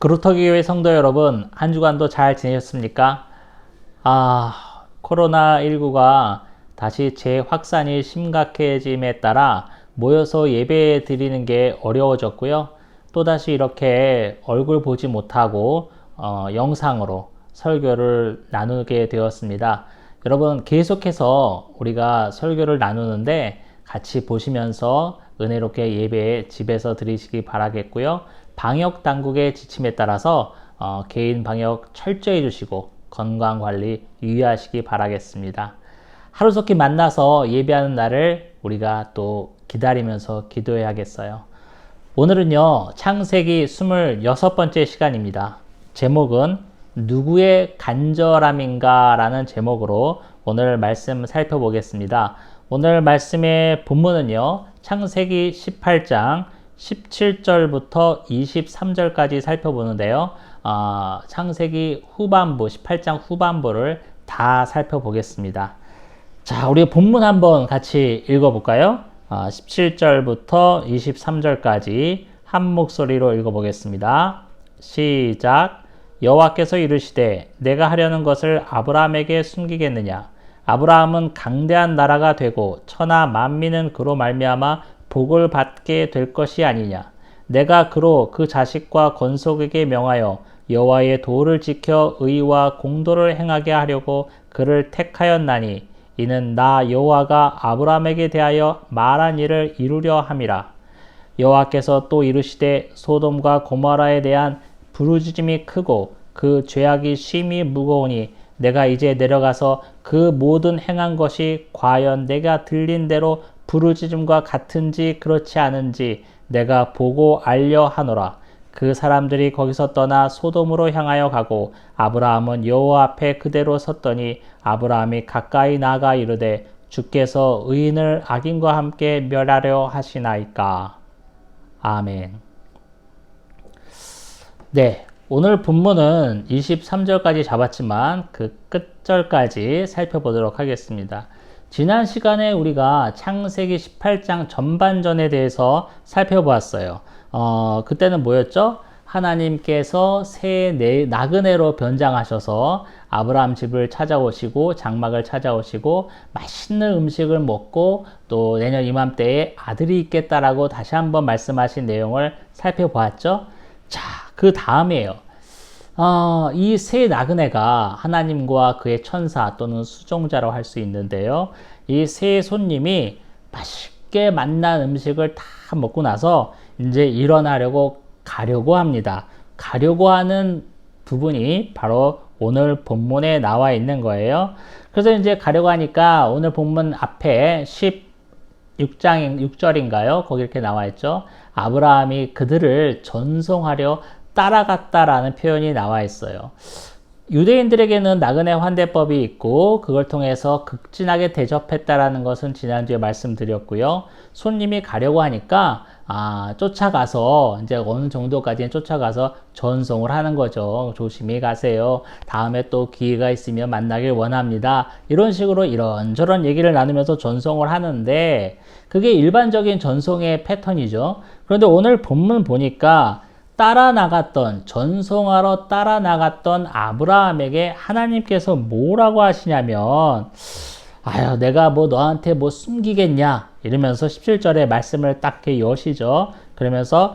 그루터기교회 성도 여러분, 한 주간도 잘 지내셨습니까? 코로나19가 다시 재확산이 심각해짐에 따라 모여서 예배 드리는 게 어려워졌고요. 또다시 이렇게 얼굴 보지 못하고 영상으로 설교를 나누게 되었습니다. 여러분, 계속해서 우리가 설교를 나누는데 같이 보시면서 은혜롭게 예배 집에서 드리시기 바라겠고요. 방역 당국의 지침에 따라서 개인 방역 철저히 해주시고 건강관리 유의하시기 바라겠습니다. 하루속히 만나서 예배하는 날을 우리가 또 기다리면서 기도해야겠어요. 오늘은요, 창세기 26번째 시간입니다. 제목은 누구의 간절함인가 라는 제목으로 오늘 말씀 살펴보겠습니다. 오늘 말씀의 본문은요, 창세기 18장 17절부터 23절까지 살펴보는데요. 창세기 후반부, 18장 후반부를 다 살펴보겠습니다. 자, 우리 본문 한번 같이 읽어볼까요? 17절부터 23절까지 한 목소리로 읽어보겠습니다. 시작. 여호와께서 이르시되 내가 하려는 것을 아브라함에게 숨기겠느냐? 아브라함은 강대한 나라가 되고 천하 만민은 그로 말미암아 복을 받게 될 것이 아니냐. 내가 그로 그 자식과 건속에게 명하여 여호와의 도를 지켜 의와 공도를 행하게 하려고 그를 택하였나니 이는 나 여호와가 아브라함에게 대하여 말한 일을 이루려 함이라. 여호와께서 또 이르시되 소돔과 고모라에 대한 부르짖음이 크고 그 죄악이 심히 무거우니 내가 이제 내려가서 그 모든 행한 것이 과연 내가 들린 대로 부르짖음과 같은지 그렇지 않은지 내가 보고 알려 하노라. 그 사람들이 거기서 떠나 소돔으로 향하여 가고 아브라함은 여호와 앞에 그대로 섰더니 아브라함이 가까이 나아가 이르되 주께서 의인을 악인과 함께 멸하려 하시나이까. 아멘. 네, 오늘 본문은 23절까지 잡았지만 그 끝절까지 살펴보도록 하겠습니다. 지난 시간에 우리가 창세기 18장 전반전에 대해서 살펴보았어요. 그때는 뭐였죠? 하나님께서 새 나그네로 변장하셔서 아브라함 집을 찾아오시고 장막을 찾아오시고 맛있는 음식을 먹고 또 내년 이맘때에 아들이 있겠다라고 다시 한번 말씀하신 내용을 살펴보았죠. 자, 그 다음이에요. 이 새 나그네가 하나님과 그의 천사 또는 수종자로 할 수 있는데요. 이 새 손님이 맛있게 맛난 음식을 다 먹고 나서 이제 일어나려고 가려고 합니다. 가려고 하는 부분이 바로 오늘 본문에 나와 있는 거예요. 그래서 이제 가려고 하니까 오늘 본문 앞에 6절인가요? 거기 이렇게 나와 있죠. 아브라함이 그들을 전송하려 따라갔다라는 표현이 나와 있어요. 유대인들에게는 나그네 환대법이 있고 그걸 통해서 극진하게 대접했다라는 것은 지난주에 말씀드렸고요. 손님이 가려고 하니까 쫓아가서 이제 어느 정도까지는 쫓아가서 전송을 하는 거죠. 조심히 가세요. 다음에 또 기회가 있으면 만나길 원합니다. 이런 식으로 이런저런 얘기를 나누면서 전송을 하는데 그게 일반적인 전송의 패턴이죠. 그런데 오늘 본문 보니까 전송하러 따라 나갔던 아브라함에게 하나님께서 뭐라고 하시냐면, 내가 너한테 숨기겠냐? 이러면서 17절에 말씀을 딱 여시죠. 그러면서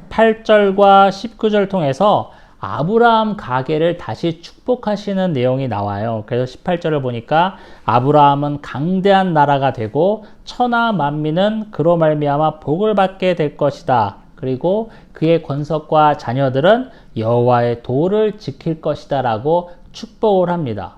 18절과 19절 통해서 아브라함 가게를 다시 축복하시는 내용이 나와요. 그래서 18절을 보니까 아브라함은 강대한 나라가 되고 천하 만민은 그로 말미암아 복을 받게 될 것이다. 그리고 그의 권속과 자녀들은 여호와의 도를 지킬 것이다 라고 축복을 합니다.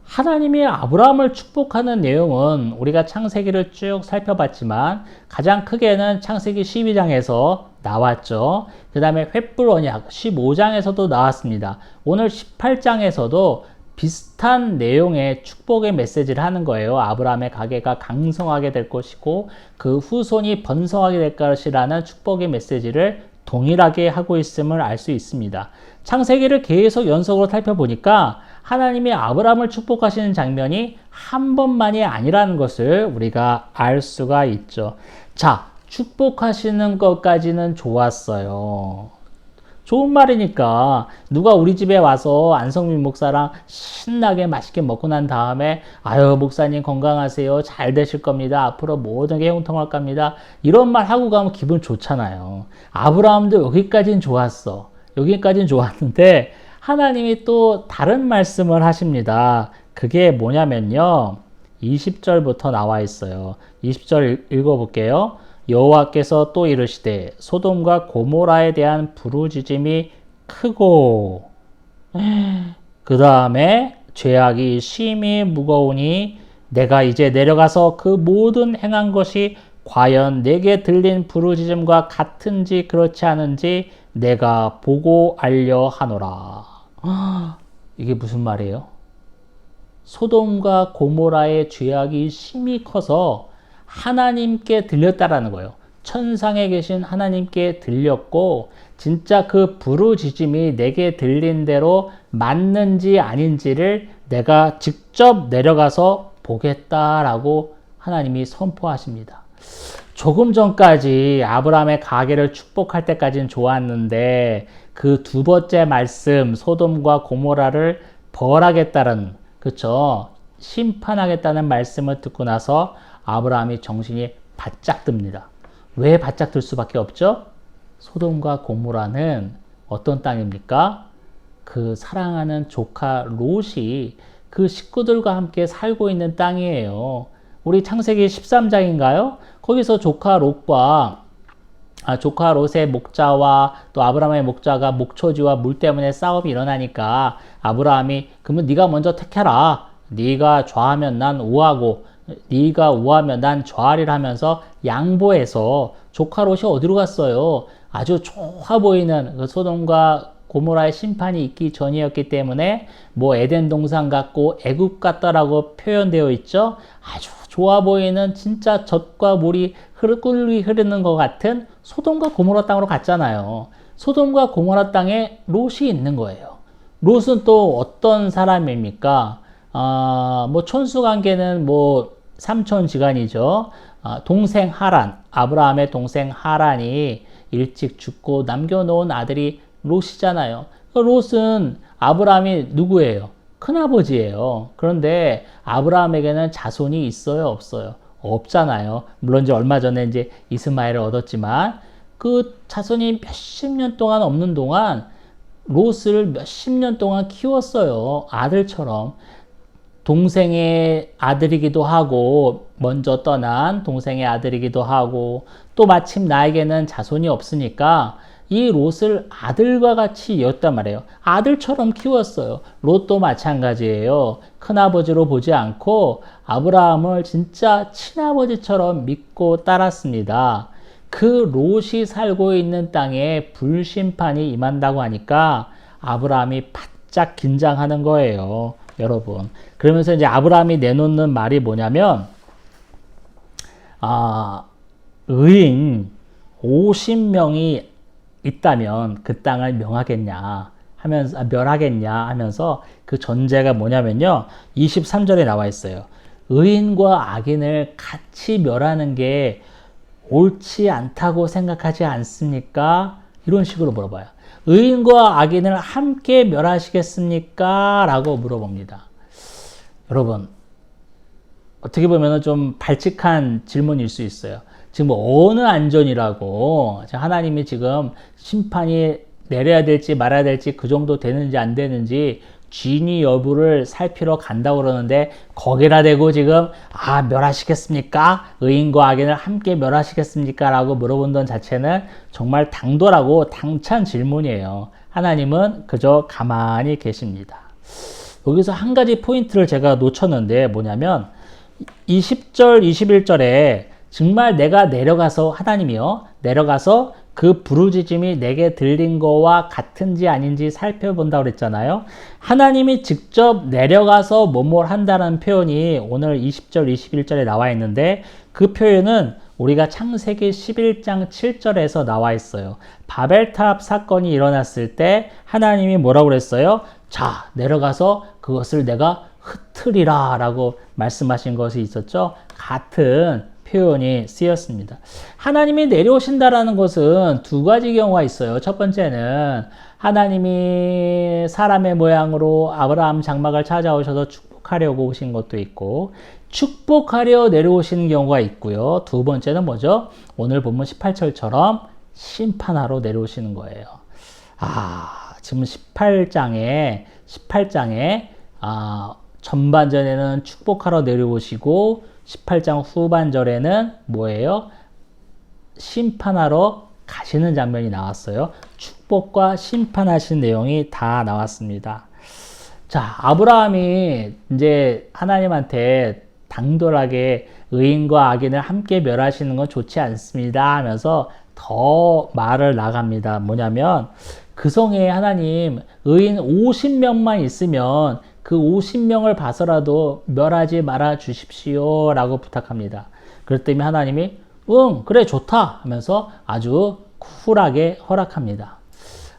하나님이 아브라함을 축복하는 내용은 우리가 창세기를 쭉 살펴봤지만 가장 크게는 창세기 12장에서 나왔죠. 그 다음에 횃불 언약 15장에서도 나왔습니다. 오늘 18장에서도 비슷한 내용의 축복의 메시지를 하는 거예요. 아브라함의 가계가 강성하게 될 것이고 그 후손이 번성하게 될 것이라는 축복의 메시지를 동일하게 하고 있음을 알 수 있습니다. 창세기를 계속 연속으로 살펴보니까 하나님이 아브라함을 축복하시는 장면이 한 번만이 아니라는 것을 우리가 알 수가 있죠. 자, 축복하시는 것까지는 좋았어요. 좋은 말이니까. 누가 우리 집에 와서 안성민 목사랑 신나게 맛있게 먹고 난 다음에 아유 목사님 건강하세요. 잘 되실 겁니다. 앞으로 모든 게 형통할 겁니다. 이런 말 하고 가면 기분 좋잖아요. 아브라함도 여기까지는 좋았어. 여기까지는 좋았는데 하나님이 또 다른 말씀을 하십니다. 그게 뭐냐면요. 20절부터 나와 있어요. 20절 읽어볼게요. 여호와께서 또 이르시되 소돔과 고모라에 대한 부르짖음이 크고 그 다음에 죄악이 심히 무거우니 내가 이제 내려가서 그 모든 행한 것이 과연 내게 들린 부르짖음과 같은지 그렇지 않은지 내가 보고 알려 하노라. 이게 무슨 말이에요? 소돔과 고모라의 죄악이 심히 커서 하나님께 들렸다라는 거예요. 천상에 계신 하나님께 들렸고 진짜 그 부르짖음이 내게 들린 대로 맞는지 아닌지를 내가 직접 내려가서 보겠다라고 하나님이 선포하십니다. 조금 전까지 아브라함의 가계를 축복할 때까지는 좋았는데 그 두 번째 말씀 소돔과 고모라를 벌하겠다는 그렇죠? 심판하겠다는 말씀을 듣고 나서 아브라함이 정신이 바짝 듭니다. 왜 바짝 들 수밖에 없죠? 소돔과 고모라는 어떤 땅입니까? 그 사랑하는 조카 롯이 그 식구들과 함께 살고 있는 땅이에요. 우리 창세기 13장인가요? 거기서 조카 롯의 목자와 또 아브라함의 목자가 목초지와 물 때문에 싸움이 일어나니까 아브라함이 그러면 네가 먼저 택해라. 네가 좌하면 난 우하고 네가 우하면 난 좌하리라 하면서 양보해서 조카 롯이 어디로 갔어요? 아주 좋아 보이는 그 소돔과 고모라의 심판이 있기 전이었기 때문에 뭐 에덴 동산 같고 애굽 같다라고 표현되어 있죠. 아주 좋아 보이는 진짜 젖과 물이 꿀이 흐르는 것 같은 소돔과 고모라 땅으로 갔잖아요. 소돔과 고모라 땅에 롯이 있는 거예요. 롯은 또 어떤 사람입니까? 뭐 촌수관계는 뭐 삼촌지간이죠. 동생 하란, 아브라함의 동생 하란이 일찍 죽고 남겨놓은 아들이 롯이잖아요. 롯은 아브라함이 누구예요? 큰아버지예요. 그런데 아브라함에게는 자손이 있어요, 없어요? 없잖아요. 물론 이제 얼마 전에 이제 이스마엘을 얻었지만 그 자손이 몇십 년 동안 없는 동안 롯을 몇십 년 동안 키웠어요. 아들처럼. 동생의 아들이기도 하고 먼저 떠난 동생의 아들이기도 하고 또 마침 나에게는 자손이 없으니까 이 롯을 아들과 같이 여었단 말이에요. 아들처럼 키웠어요. 롯도 마찬가지예요. 큰아버지로 보지 않고 아브라함을 진짜 친아버지처럼 믿고 따랐습니다. 그 롯이 살고 있는 땅에 불심판이 임한다고 하니까 아브라함이 바짝 긴장하는 거예요. 여러분. 그러면서 이제 아브라함이 내놓는 말이 뭐냐면 의인 50명이 있다면 그 땅을 멸하겠냐 하면서 그 전제가 뭐냐면요. 23절에 나와 있어요. 의인과 악인을 같이 멸하는 게 옳지 않다고 생각하지 않습니까? 이런 식으로 물어봐요. 의인과 악인을 함께 멸하시겠습니까? 라고 물어봅니다. 여러분, 어떻게 보면 좀 발칙한 질문일 수 있어요. 지금 어느 안전이라고 하나님이 지금 심판이 내려야 될지 말아야 될지 그 정도 되는지 안 되는지 진위 여부를 살피러 간다고 그러는데 거기라 대고 지금 멸하시겠습니까? 의인과 악인을 함께 멸하시겠습니까? 라고 물어본다는 자체는 정말 당돌하고 당찬 질문이에요. 하나님은 그저 가만히 계십니다. 여기서 한 가지 포인트를 제가 놓쳤는데 뭐냐면 20절 21절에 정말 내가 내려가서 하나님이요 내려가서 그 부르짖음이 내게 들린 거와 같은지 아닌지 살펴본다고 그랬잖아요. 하나님이 직접 내려가서 뭐뭘 한다는 표현이 오늘 20절 21절에 나와 있는데 그 표현은 우리가 창세기 11장 7절에서 나와 있어요. 바벨탑 사건이 일어났을 때 하나님이 뭐라고 그랬어요? 자, 내려가서 그것을 내가 흩트리라 라고 말씀하신 것이 있었죠. 같은 표현이 쓰였습니다. 하나님이 내려오신다라는 것은 두 가지 경우가 있어요. 첫 번째는 하나님이 사람의 모양으로 아브라함 장막을 찾아오셔서 축복하려고 오신 것도 있고, 축복하려 내려오시는 경우가 있고요. 두 번째는 뭐죠? 오늘 본문 18절처럼 심판하러 내려오시는 거예요. 지금 18장에 전반전에는 축복하러 내려오시고 18장 후반절에는 뭐예요? 심판하러 가시는 장면이 나왔어요. 축복과 심판하신 내용이 다 나왔습니다. 자, 아브라함이 이제 하나님한테 당돌하게 의인과 악인을 함께 멸하시는 건 좋지 않습니다 하면서 더 말을 나갑니다. 뭐냐면 그 성에 하나님 의인 50명만 있으면 그 50명을 봐서라도 멸하지 말아 주십시오 라고 부탁합니다. 그랬더니 하나님이 그래 좋다 하면서 아주 쿨하게 허락합니다.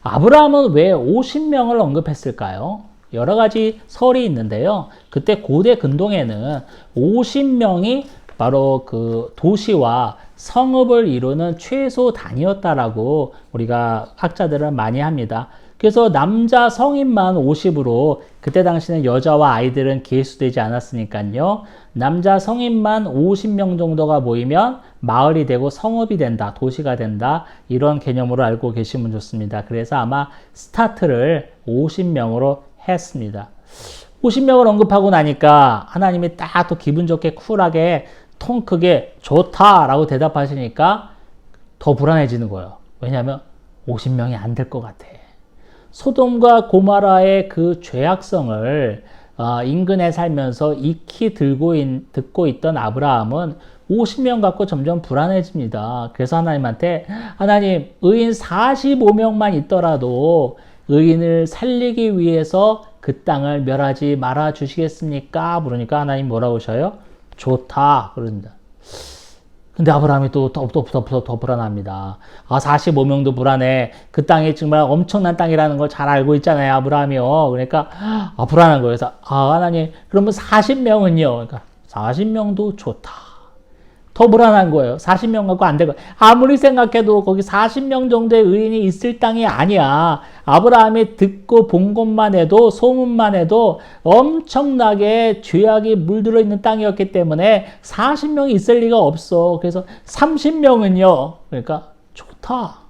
아브라함은 왜 50명을 언급했을까요? 여러 가지 설이 있는데요. 그때 고대 근동에는 50명이 바로 그 도시와 성읍을 이루는 최소 단위였다라고 우리가 학자들은 많이 합니다. 그래서 남자 성인만 50으로, 그때 당시는 여자와 아이들은 계수되지 않았으니까요. 남자 성인만 50명 정도가 모이면 마을이 되고 성읍이 된다, 도시가 된다, 이런 개념으로 알고 계시면 좋습니다. 그래서 아마 스타트를 50명으로 했습니다. 50명을 언급하고 나니까 하나님이 딱 또 기분 좋게 쿨하게 통 크게 좋다라고 대답하시니까 더 불안해지는 거예요. 왜냐하면 50명이 안 될 것 같아. 소돔과 고모라의 그 죄악성을 인근에 살면서 익히 듣고 있던 아브라함은 50명 갖고 점점 불안해집니다. 그래서 하나님한테 하나님 의인 45명만 있더라도 의인을 살리기 위해서 그 땅을 멸하지 말아 주시겠습니까? 그러니까 하나님 뭐라고 하셔요? 좋다 그런다. 근데 아브라함이 또 더 불안합니다. 45명도 불안해. 그 땅이 정말 엄청난 땅이라는 걸 잘 알고 있잖아요, 아브라함이요. 그러니까 불안한 거예요. 그래서 하나님 그러면 40명은요? 그러니까 40명도 좋다. 더 불안한 거예요. 40명 갖고 안 되고. 아무리 생각해도 거기 40명 정도의 의인이 있을 땅이 아니야. 아브라함이 듣고 본 것만 해도, 소문만 해도 엄청나게 죄악이 물들어 있는 땅이었기 때문에 40명이 있을 리가 없어. 그래서 30명은요. 그러니까 좋다.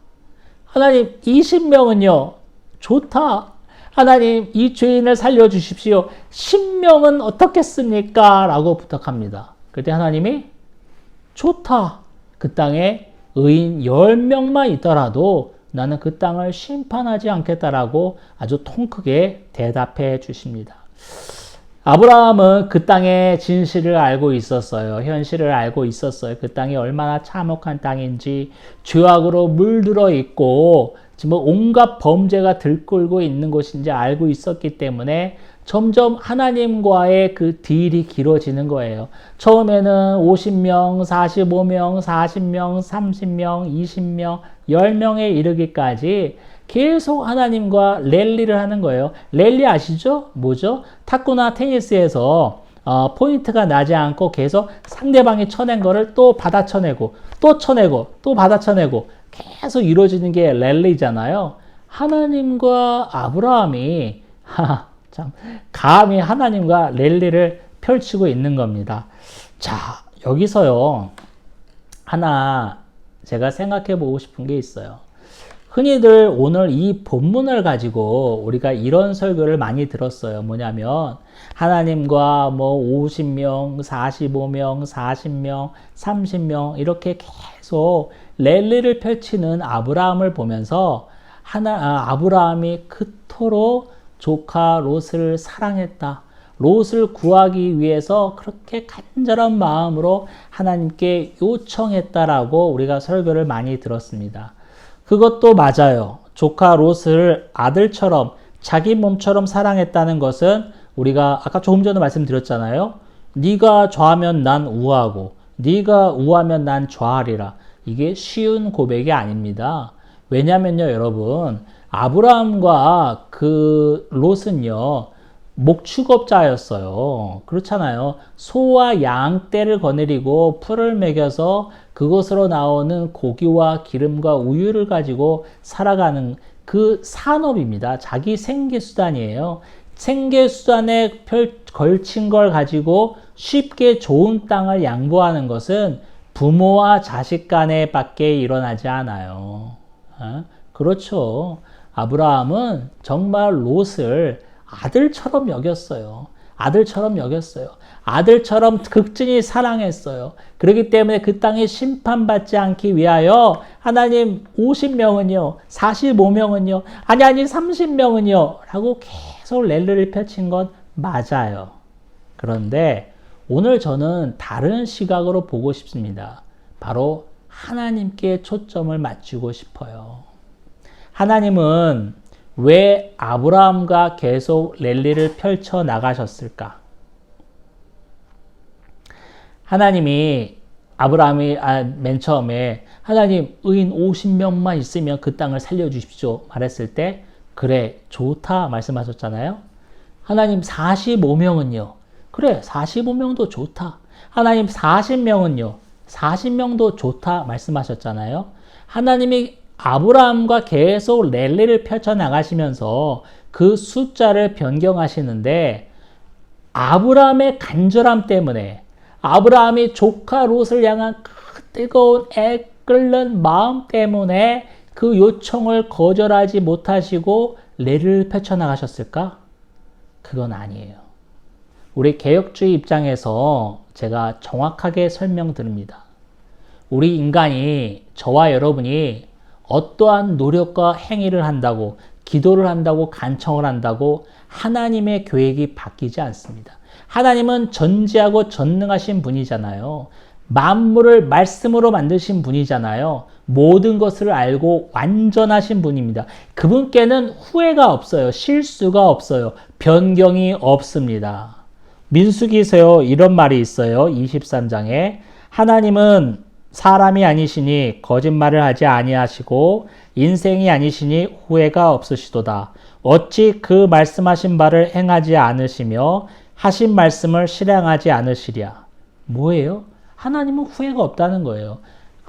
하나님 20명은요. 좋다. 하나님 이 죄인을 살려주십시오. 10명은 어떻겠습니까? 라고 부탁합니다. 그때 하나님이 좋다. 그 땅에 의인 10명만 있더라도 나는 그 땅을 심판하지 않겠다라고 아주 통 크게 대답해 주십니다. 아브라함은 그 땅의 진실을 알고 있었어요. 현실을 알고 있었어요. 그 땅이 얼마나 참혹한 땅인지, 죄악으로 물들어 있고 지금 온갖 범죄가 들끓고 있는 곳인지 알고 있었기 때문에 점점 하나님과의 그 딜이 길어지는 거예요. 처음에는 50명, 45명, 40명, 30명, 20명, 10명에 이르기까지 계속 하나님과 랠리를 하는 거예요. 랠리 아시죠? 뭐죠? 탁구나 테니스에서 포인트가 나지 않고 계속 상대방이 쳐낸 거를 또 받아 쳐내고, 또 쳐내고, 또 받아 쳐내고 계속 이루어지는 게 랠리잖아요. 하나님과 아브라함이 참 감히 하나님과 랠리를 펼치고 있는 겁니다. 자, 여기서요 하나 제가 생각해 보고 싶은 게 있어요. 흔히들 오늘 이 본문을 가지고 우리가 이런 설교를 많이 들었어요. 뭐냐면 하나님과 50명, 45명, 40명, 30명 이렇게 계속 랠리를 펼치는 아브라함을 보면서 아브라함이 그토록 조카 롯을 사랑했다. 롯을 구하기 위해서 그렇게 간절한 마음으로 하나님께 요청했다라고 우리가 설교를 많이 들었습니다. 그것도 맞아요. 조카 롯을 아들처럼 자기 몸처럼 사랑했다는 것은 우리가 아까 조금 전에 말씀드렸잖아요. 네가 좌하면 난 우하고 네가 우하면 난 좌하리라. 이게 쉬운 고백이 아닙니다. 왜냐면요, 여러분, 아브라함과 그 롯은요, 목축업자였어요. 그렇잖아요. 소와 양떼를 거느리고 풀을 먹여서 그것으로 나오는 고기와 기름과 우유를 가지고 살아가는 그 산업입니다. 자기 생계수단이에요. 생계수단에 걸친 걸 가지고 쉽게 좋은 땅을 양보하는 것은 부모와 자식 간에 밖에 일어나지 않아요. 그렇죠. 아브라함은 정말 롯을 아들처럼 여겼어요. 아들처럼 여겼어요. 아들처럼 극진히 사랑했어요. 그렇기 때문에 그 땅에 심판받지 않기 위하여 하나님 50명은요, 45명은요, 아니 30명은요 라고 계속 랠리를 펼친 건 맞아요. 그런데 오늘 저는 다른 시각으로 보고 싶습니다. 바로 하나님께 초점을 맞추고 싶어요. 하나님은 왜 아브라함과 계속 랠리를 펼쳐 나가셨을까? 하나님이 아브라함이 맨 처음에 하나님 의인 50명만 있으면 그 땅을 살려주십시오 말했을 때 그래 좋다 말씀하셨잖아요. 하나님 45명은요. 그래 45명도 좋다. 하나님 40명은요. 40명도 좋다 말씀하셨잖아요. 하나님이 아브라함과 계속 랠리를 펼쳐 나가시면서 그 숫자를 변경하시는데 아브라함의 간절함 때문에 아브라함이 조카 롯을 향한 그 뜨거운 애끓는 마음 때문에 그 요청을 거절하지 못하시고 랠리를 펼쳐 나가셨을까? 그건 아니에요. 우리 개혁주의 입장에서 제가 정확하게 설명드립니다. 우리 인간이 저와 여러분이 어떠한 노력과 행위를 한다고 기도를 한다고 간청을 한다고 하나님의 계획이 바뀌지 않습니다. 하나님은 전지하고 전능하신 분이잖아요. 만물을 말씀으로 만드신 분이잖아요. 모든 것을 알고 완전하신 분입니다. 그분께는 후회가 없어요. 실수가 없어요. 변경이 없습니다. 민수기에서요 이런 말이 있어요. 23장에 하나님은 사람이 아니시니 거짓말을 하지 아니하시고 인생이 아니시니 후회가 없으시도다. 어찌 그 말씀하신 바를 행하지 않으시며 하신 말씀을 실행하지 않으시랴. 뭐예요? 하나님은 후회가 없다는 거예요.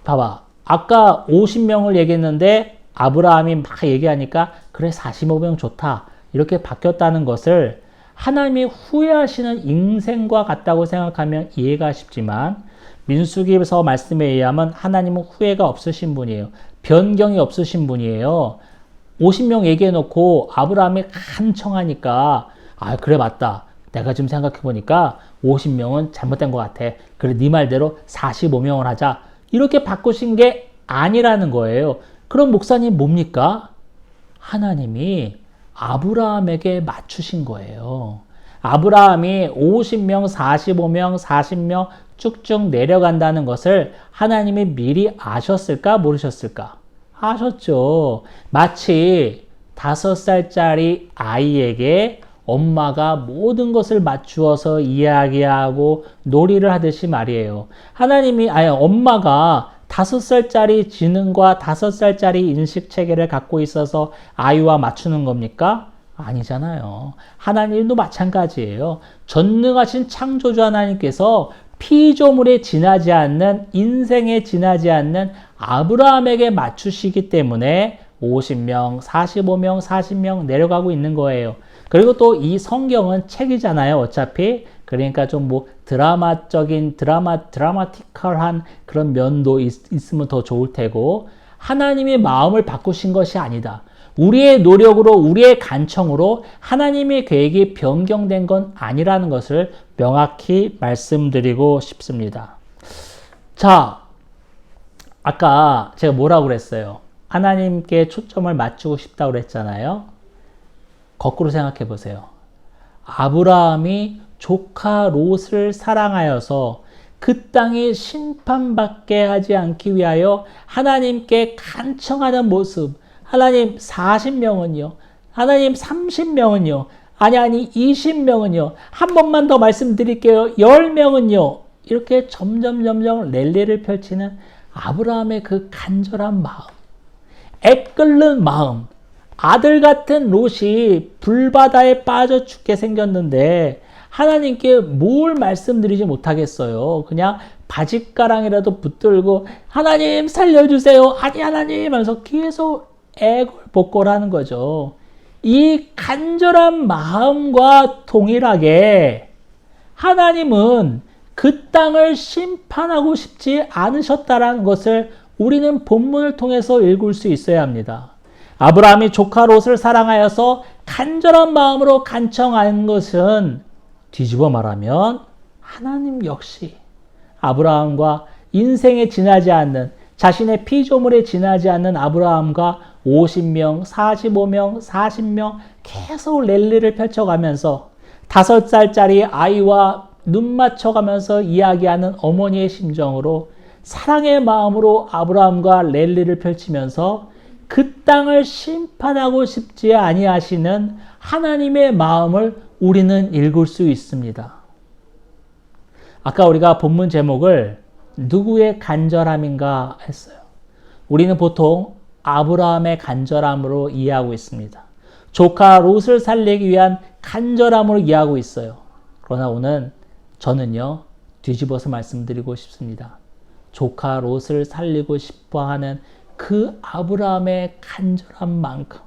봐봐. 아까 50명을 얘기했는데 아브라함이 막 얘기하니까 그래 45명 좋다. 이렇게 바뀌었다는 것을 하나님이 후회하시는 인생과 같다고 생각하면 이해가 쉽지만 민수기에서 말씀에 의하면 하나님은 후회가 없으신 분이에요. 변경이 없으신 분이에요. 50명 얘기해놓고 아브라함이 간청하니까 그래 맞다. 내가 지금 생각해보니까 50명은 잘못된 것 같아. 그래 네 말대로 45명을 하자. 이렇게 바꾸신 게 아니라는 거예요. 그럼 목사님 뭡니까? 하나님이 아브라함에게 맞추신 거예요. 아브라함이 50명, 45명, 40명 쭉쭉 내려간다는 것을 하나님이 미리 아셨을까? 모르셨을까? 아셨죠. 마치 5살짜리 아이에게 엄마가 모든 것을 맞추어서 이야기하고 놀이를 하듯이 말이에요. 엄마가 5살짜리 지능과 5살짜리 인식 체계를 갖고 있어서 아이와 맞추는 겁니까? 아니잖아요. 하나님도 마찬가지예요. 전능하신 창조주 하나님께서 피조물에 지나지 않는 인생에 지나지 않는 아브라함에게 맞추시기 때문에 50명, 45명, 40명 내려가고 있는 거예요. 그리고 또 이 성경은 책이잖아요. 어차피. 그러니까 좀 드라마티컬한 그런 면도 있으면 더 좋을 테고 하나님의 마음을 바꾸신 것이 아니다. 우리의 노력으로 우리의 간청으로 하나님의 계획이 변경된 건 아니라는 것을 명확히 말씀드리고 싶습니다. 자, 아까 제가 뭐라고 그랬어요? 하나님께 초점을 맞추고 싶다고 그랬잖아요. 거꾸로 생각해 보세요. 아브라함이 조카 롯을 사랑하여서 그 땅이 심판받게 하지 않기 위하여 하나님께 간청하는 모습. 하나님 40명은요. 하나님 30명은요. 아니 20명은요. 한 번만 더 말씀드릴게요. 10명은요. 이렇게 점점 랠리를 펼치는 아브라함의 그 간절한 마음. 애끓는 마음. 아들 같은 롯이 불바다에 빠져 죽게 생겼는데 하나님께 뭘 말씀드리지 못하겠어요. 그냥 바짓가랑이라도 붙들고 하나님 살려주세요. 아니 하나님 하면서 계속 애걸복걸하는 거죠. 이 간절한 마음과 동일하게 하나님은 그 땅을 심판하고 싶지 않으셨다라는 것을 우리는 본문을 통해서 읽을 수 있어야 합니다. 아브라함이 조카 롯을 사랑하여서 간절한 마음으로 간청한 것은 뒤집어 말하면 하나님 역시 아브라함과 인생에 지나지 않는 자신의 피조물에 지나지 않는 아브라함과 50명, 45명, 40명 계속 랠리를 펼쳐가면서 5살짜리 아이와 눈 맞춰가면서 이야기하는 어머니의 심정으로 사랑의 마음으로 아브라함과 랠리를 펼치면서 그 땅을 심판하고 싶지 아니하시는 하나님의 마음을 우리는 읽을 수 있습니다. 아까 우리가 본문 제목을 누구의 간절함인가 했어요. 우리는 보통 아브라함의 간절함으로 이해하고 있습니다. 조카 롯을 살리기 위한 간절함으로 이해하고 있어요. 그러나 오늘 저는요, 뒤집어서 말씀드리고 싶습니다. 조카 롯을 살리고 싶어하는 그 아브라함의 간절함만큼,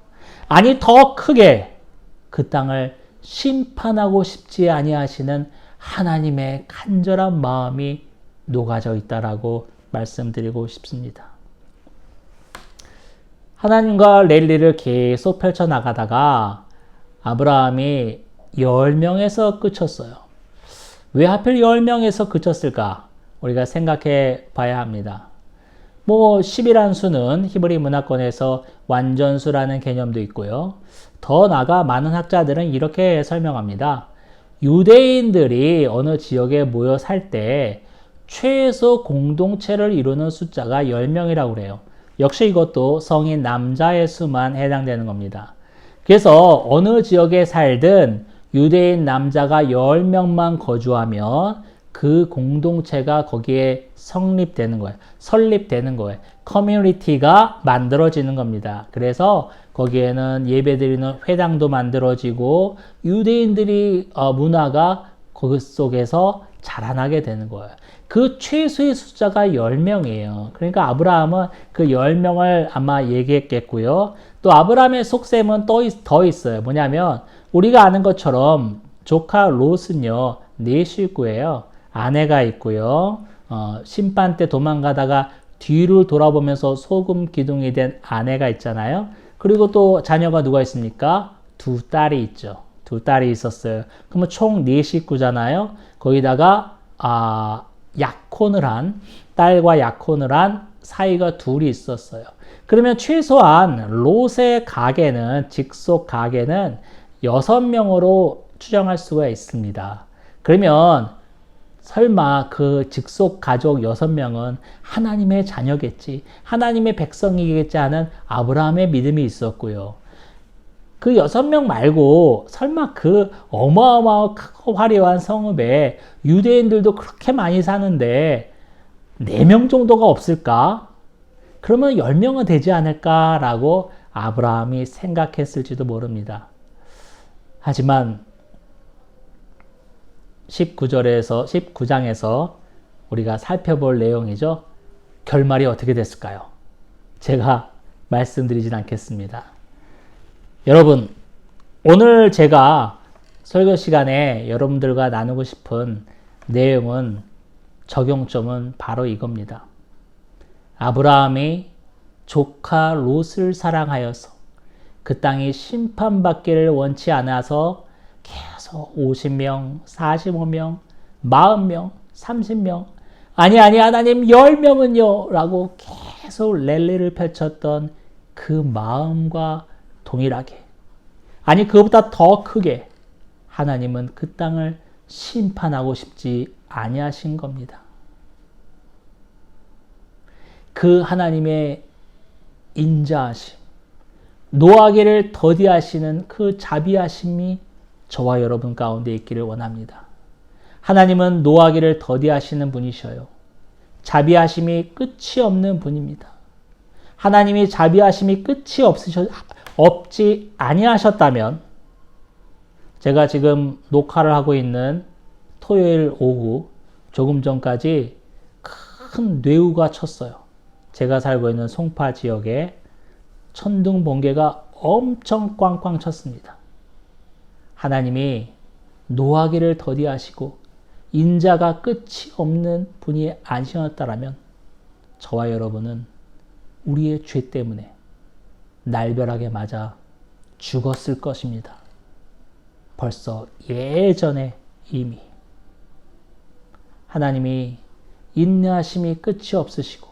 아니 더 크게 그 땅을 심판하고 싶지 아니하시는 하나님의 간절한 마음이 녹아져 있다라고 말씀드리고 싶습니다. 하나님과 랠리를 계속 펼쳐나가다가 아브라함이 10명에서 그쳤어요. 왜 하필 10명에서 그쳤을까? 우리가 생각해 봐야 합니다. 10이라는 수는 히브리 문화권에서 완전수라는 개념도 있고요. 더 나아가 많은 학자들은 이렇게 설명합니다. 유대인들이 어느 지역에 모여 살 때 최소 공동체를 이루는 숫자가 10명이라고 그래요. 역시 이것도 성인 남자의 수만 해당되는 겁니다. 그래서 어느 지역에 살든 유대인 남자가 10명만 거주하면 그 공동체가 거기에 설립되는 거예요. 커뮤니티가 만들어지는 겁니다. 그래서 거기에는 예배드리는 회당도 만들어지고 유대인들이 문화가 거기 속에서 자라나게 되는 거예요. 그 최소의 숫자가 10명이에요. 그러니까 아브라함은 그 10명을 아마 얘기했겠고요. 또 아브라함의 속셈은 더 있어요. 뭐냐면 우리가 아는 것처럼 조카 롯은요, 4식구예요. 아내가 있고요. 심판 때 도망가다가 뒤를 돌아보면서 소금 기둥이 된 아내가 있잖아요. 그리고 또 자녀가 누가 있습니까? 2딸이 있죠. 2딸이 있었어요. 그러면 총 4식구잖아요. 거기다가 딸과 약혼을 한 사이가 둘이 있었어요. 그러면 최소한 롯의 가계는, 직속 가계는 6명으로 추정할 수가 있습니다. 그러면 설마 그 직속 가족 6명은 하나님의 자녀겠지, 하나님의 백성이겠지 하는 아브라함의 믿음이 있었고요. 그 6명 말고 설마 그 어마어마하고 크고 화려한 성읍에 유대인들도 그렇게 많이 사는데 4명 정도가 없을까? 그러면 10명은 되지 않을까라고 아브라함이 생각했을지도 모릅니다. 하지만 19장에서 우리가 살펴볼 내용이죠. 결말이 어떻게 됐을까요? 제가 말씀드리진 않겠습니다. 여러분, 오늘 제가 설교 시간에 여러분들과 나누고 싶은 내용은, 적용점은 바로 이겁니다. 아브라함이 조카 롯을 사랑하여서 그 땅이 심판받기를 원치 않아서 계속 50명, 45명, 40명, 30명, 아니 하나님 10명은요 라고 계속 랠리를 펼쳤던 그 마음과 동일하게, 아니 그것보다 더 크게 하나님은 그 땅을 심판하고 싶지 아니하신 겁니다. 그 하나님의 인자하심, 노하기를 더디하시는 그 자비하심이 저와 여러분 가운데 있기를 원합니다. 하나님은 노하기를 더디하시는 분이셔요. 자비하심이 끝이 없는 분입니다. 하나님이 자비하심이 끝이 없지 아니하셨다면 제가 지금 녹화를 하고 있는 토요일 오후 조금 전까지 큰 뇌우가 쳤어요. 제가 살고 있는 송파 지역에 천둥 번개가 엄청 꽝꽝 쳤습니다. 하나님이 노하기를 더디하시고 인자가 끝이 없는 분이 아니셨다라면 저와 여러분은 우리의 죄 때문에 날벼락에 맞아 죽었을 것입니다. 벌써 예전에 이미 하나님이 인내하심이 끝이 없으시고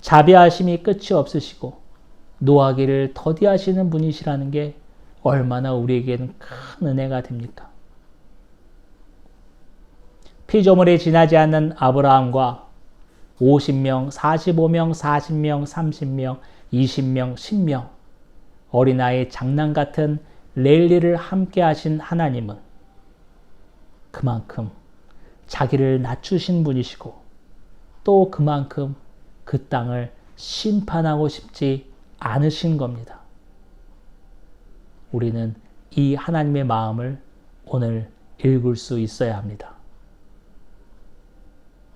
자비하심이 끝이 없으시고 노하기를 더디하시는 분이시라는 게 얼마나 우리에게는 큰 은혜가 됩니까? 피조물이 지나지 않는 아브라함과 50명, 45명, 40명, 30명, 20명, 10명 어린아이 장난 같은 랠리를 함께 하신 하나님은 그만큼 자기를 낮추신 분이시고 또 그만큼 그 땅을 심판하고 싶지 않으신 겁니다. 우리는 이 하나님의 마음을 오늘 읽을 수 있어야 합니다.